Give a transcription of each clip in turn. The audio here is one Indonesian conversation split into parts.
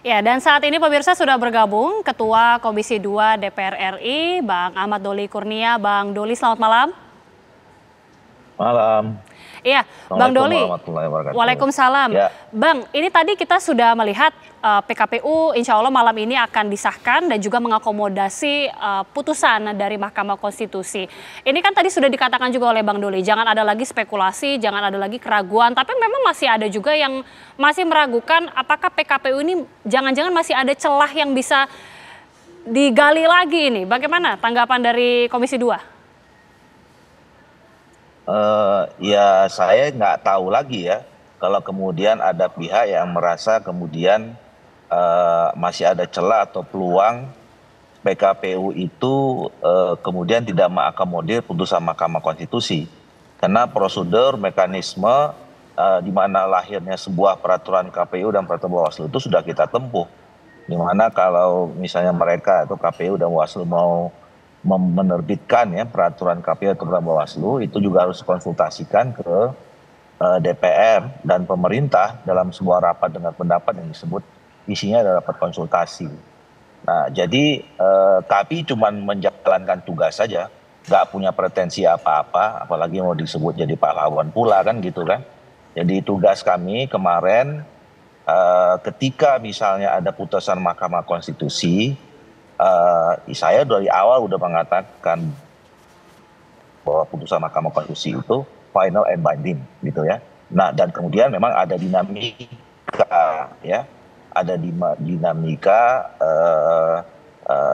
Ya, dan saat ini pemirsa sudah bergabung Ketua Komisi 2 DPR RI, Bang Ahmad Doli Kurnia. Bang Doli, selamat malam. Malam. Iya, Bang Assalamualaikum Doli. warahmatullahi wabarakatuh. Waalaikumsalam. Ya, Bang, ini tadi kita sudah melihat PKPU insya Allah malam ini akan disahkan dan juga mengakomodasi putusan dari Mahkamah Konstitusi. Ini kan tadi sudah dikatakan juga oleh Bang Doli, jangan ada lagi spekulasi, jangan ada lagi keraguan. Tapi memang masih ada juga yang masih meragukan apakah PKPU ini jangan-jangan masih ada celah yang bisa digali lagi ini. Bagaimana tanggapan dari Komisi 2? ya saya nggak tahu lagi ya kalau kemudian ada pihak yang merasa kemudian masih ada celah atau peluang PKPU itu kemudian tidak mengakomodir putusan Mahkamah Konstitusi. Karena prosedur mekanisme di mana lahirnya sebuah peraturan KPU dan peraturan Bawaslu itu sudah kita tempuh. Di mana kalau misalnya mereka atau KPU dan Bawaslu mau menerbitkan ya peraturan KPU atau peraturan Bawaslu, itu juga harus dikonsultasikan ke DPR dan pemerintah dalam sebuah rapat dengan pendapat yang disebut isinya adalah rapat konsultasi. Nah, jadi kami cuma menjalankan tugas saja, nggak punya pretensi apa-apa, apalagi mau disebut jadi pahlawan pula kan gitu kan. Jadi tugas kami kemarin ketika misalnya ada putusan Mahkamah Konstitusi, saya dari awal udah mengatakan bahwa putusan Mahkamah Konstitusi itu final and binding gitu ya. Nah, dan kemudian memang ada dinamika ya, ada dinamika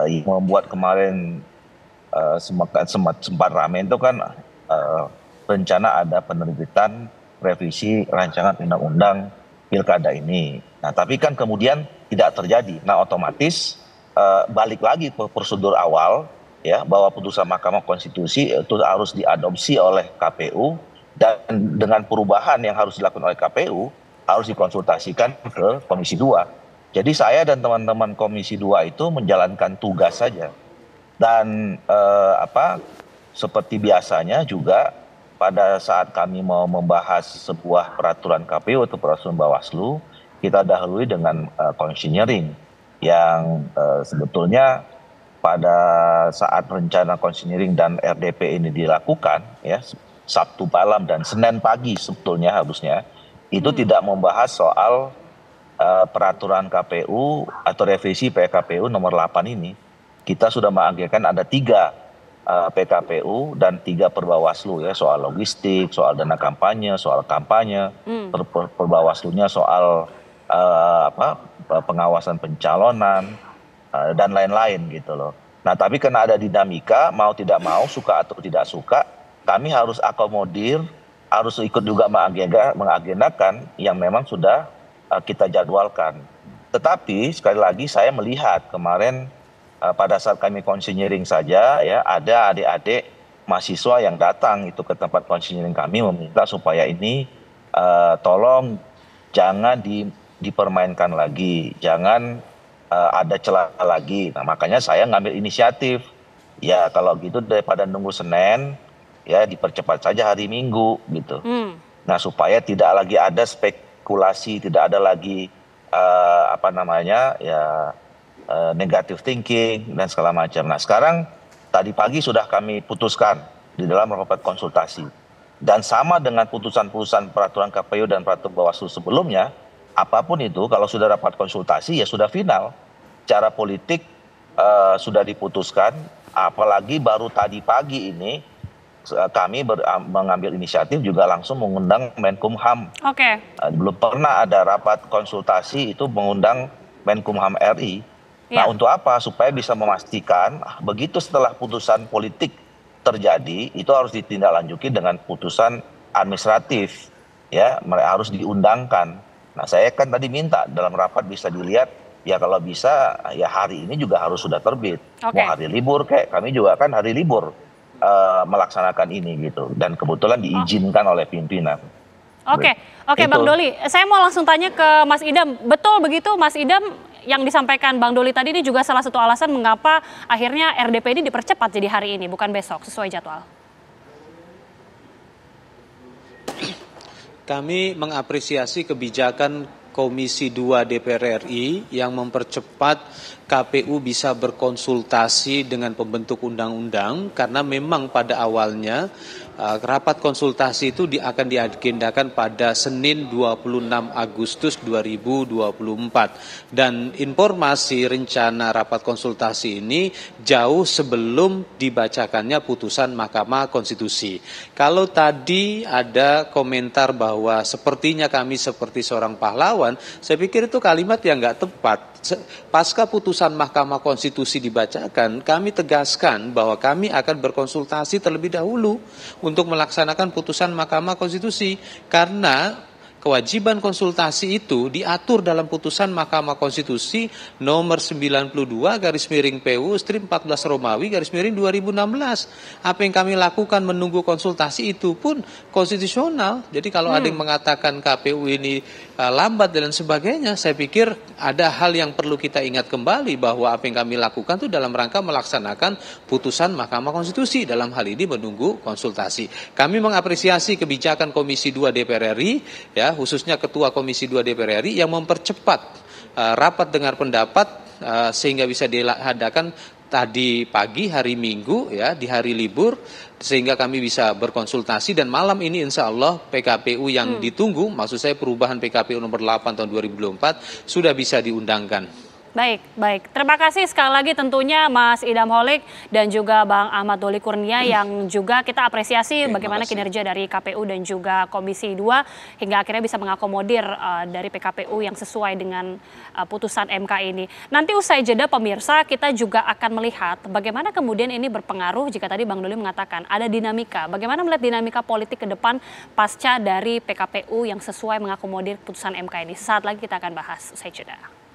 yang membuat kemarin sempat ramai itu kan rencana ada penerbitan revisi rancangan undang-undang pilkada ini. Nah, tapi kan kemudian tidak terjadi. Nah, otomatis balik lagi ke prosedur awal ya, bahwa putusan Mahkamah Konstitusi itu harus diadopsi oleh KPU dan dengan perubahan yang harus dilakukan oleh KPU harus dikonsultasikan ke Komisi 2. Jadi saya dan teman-teman Komisi 2 itu menjalankan tugas saja. Dan seperti biasanya juga pada saat kami mau membahas sebuah peraturan KPU atau peraturan Bawaslu, kita dahului dengan konsinyering yang sebetulnya pada saat rencana konsinyering dan RDP ini dilakukan ya, Sabtu malam dan Senin pagi sebetulnya harusnya itu tidak membahas soal peraturan KPU atau revisi PKPU nomor 8 ini. Kita sudah mengagendakan ada 3 PKPU dan 3 Perbawaslu ya, soal logistik, soal dana kampanye, soal kampanye, Perbawaslunya soal pengawasan pencalonan dan lain-lain gitu loh. Nah, tapi karena ada dinamika, mau tidak mau, suka atau tidak suka, kami harus akomodir, harus ikut juga mengagendakan yang memang sudah kita jadwalkan. Tetapi sekali lagi saya melihat kemarin pada saat kami konsinyering saja ya, ada adik-adik mahasiswa yang datang itu ke tempat konsinyering kami meminta supaya ini tolong jangan dipermainkan lagi, jangan ada celah lagi. Nah, makanya saya ngambil inisiatif. Ya, kalau gitu daripada nunggu Senin, ya dipercepat saja hari Minggu gitu. Nah, supaya tidak lagi ada spekulasi, tidak ada lagi negative thinking dan segala macam. Nah, sekarang tadi pagi sudah kami putuskan di dalam rapat konsultasi. Dan sama dengan putusan-putusan peraturan KPU dan peraturan Bawaslu sebelumnya, apapun itu kalau sudah rapat konsultasi ya sudah final. Cara politik sudah diputuskan, apalagi baru tadi pagi ini kami mengambil inisiatif juga langsung mengundang Menkumham. Oke. Belum pernah ada rapat konsultasi itu mengundang Menkumham RI. Nah, untuk apa? Supaya bisa memastikan begitu setelah putusan politik terjadi itu harus ditindaklanjuti dengan putusan administratif ya, harus diundangkan. Nah, saya kan tadi minta dalam rapat bisa dilihat ya, kalau bisa ya hari ini juga harus sudah terbit. Mau hari libur kayak kami juga kan hari libur melaksanakan ini gitu, dan kebetulan diizinkan oleh pimpinan. Oke, Bang Doli, saya mau langsung tanya ke Mas Idam. Betul begitu Mas Idam, yang disampaikan Bang Doli tadi ini juga salah satu alasan mengapa akhirnya RDP ini dipercepat jadi hari ini bukan besok sesuai jadwal? Kami mengapresiasi kebijakan Komisi 2 DPR RI yang mempercepat KPU bisa berkonsultasi dengan pembentuk undang-undang, karena memang pada awalnya rapat konsultasi itu akan diagendakan pada Senin 26 Agustus 2024. Dan informasi rencana rapat konsultasi ini jauh sebelum dibacakannya putusan Mahkamah Konstitusi. Kalau tadi ada komentar bahwa sepertinya kami seperti seorang pahlawan, saya pikir itu kalimat yang nggak tepat. Pasca putusan Mahkamah Konstitusi dibacakan, kami tegaskan bahwa kami akan berkonsultasi terlebih dahulu untuk melaksanakan putusan Mahkamah Konstitusi, karena kewajiban konsultasi itu diatur dalam putusan Mahkamah Konstitusi nomor 92/PU/14 Apa yang kami lakukan menunggu konsultasi itu pun konstitusional. Jadi kalau ada yang mengatakan KPU ini lambat dan sebagainya, saya pikir ada hal yang perlu kita ingat kembali, bahwa apa yang kami lakukan itu dalam rangka melaksanakan putusan Mahkamah Konstitusi, dalam hal ini menunggu konsultasi. Kami mengapresiasi kebijakan Komisi 2 DPR RI, ya, khususnya Ketua Komisi 2 DPR RI yang mempercepat rapat dengar pendapat sehingga bisa diadakan tadi pagi hari Minggu, ya, di hari libur, sehingga kami bisa berkonsultasi, dan malam ini insya Allah PKPU yang ditunggu, maksud saya perubahan PKPU nomor 8 tahun 2024 sudah bisa diundangkan. Baik. Terima kasih sekali lagi tentunya Mas Idam Holik dan juga Bang Ahmad Doli Kurnia, yang juga kita apresiasi bagaimana kinerja dari KPU dan juga Komisi 2 hingga akhirnya bisa mengakomodir dari PKPU yang sesuai dengan putusan MK ini. Nanti usai jeda pemirsa, kita juga akan melihat bagaimana kemudian ini berpengaruh, jika tadi Bang Doli mengatakan ada dinamika. Bagaimana melihat dinamika politik ke depan pasca dari PKPU yang sesuai mengakomodir putusan MK ini. Saat lagi kita akan bahas usai jeda.